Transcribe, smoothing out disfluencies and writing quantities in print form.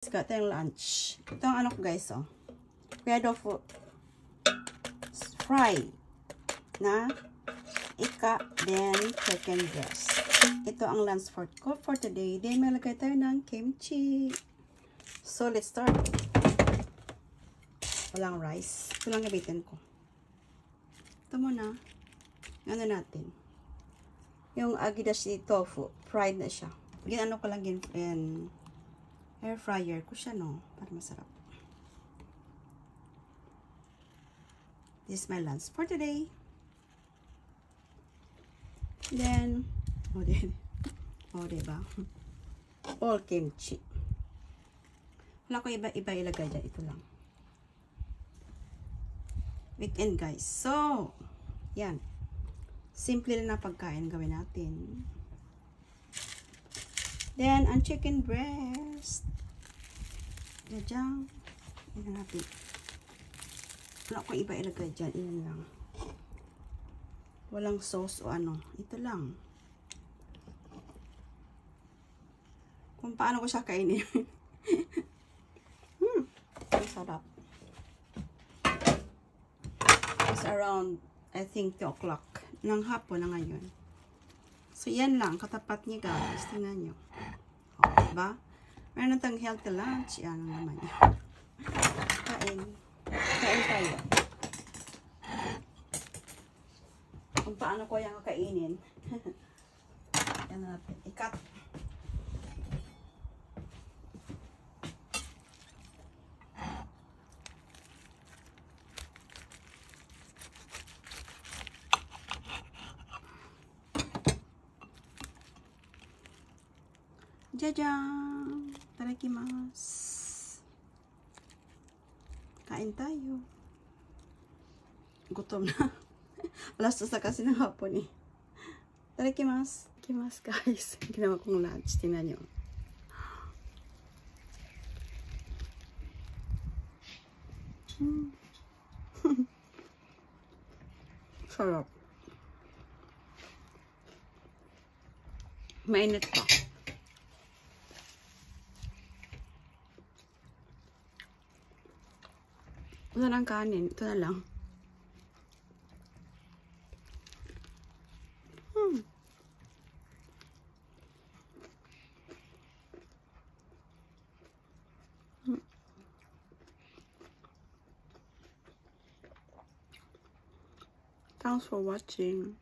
Ito yung lunch. Ito ang ano ko guys, oh. Pedo fry na ika, then chicken breast. Ito ang lunch for today. Then may lagay tayo ng kimchi. So let's start. Walang rice. Ito lang gabitin ko. Ito muna. Ano natin? Yung agedashi tofu. Fried na siya. Ginano ko lang in air fryer ko siya, no? Para masarap. This is my lunch for today. Then, diba? All kimchi. Wala ko iba ilagay dyan. Ito lang. Weekend, guys. So, yan. Simple lang na pagkain gawin natin. Then, ang chicken breast. Diyan. Yan natin. Wala ko iba ilagay dyan. Iyan lang. Walang sauce o ano. Ito lang. Kung paano ko siya kainin. Ang sarap. It's around, I think, 2 o'clock ng hapon na ngayon. So, yan lang. Katapat niya, guys. Tingnan nyo. O, diba? Meron na tayong healthy lunch. Yan ang naman niya. Kain. Kain tayo. Kung paano ko yung kakainin. Yan natin. Ikat. Jajan! Tarakimasu! Kain tayo. Gutom na. Alas 2 na kasi ng hapon eh. Tarakimasu! Tarakimasu guys. Ginawa kong lunch. Tingnan nyo. Sarap. Mainit pa. Wala ng kanin. Ito na lang. Thanks for watching.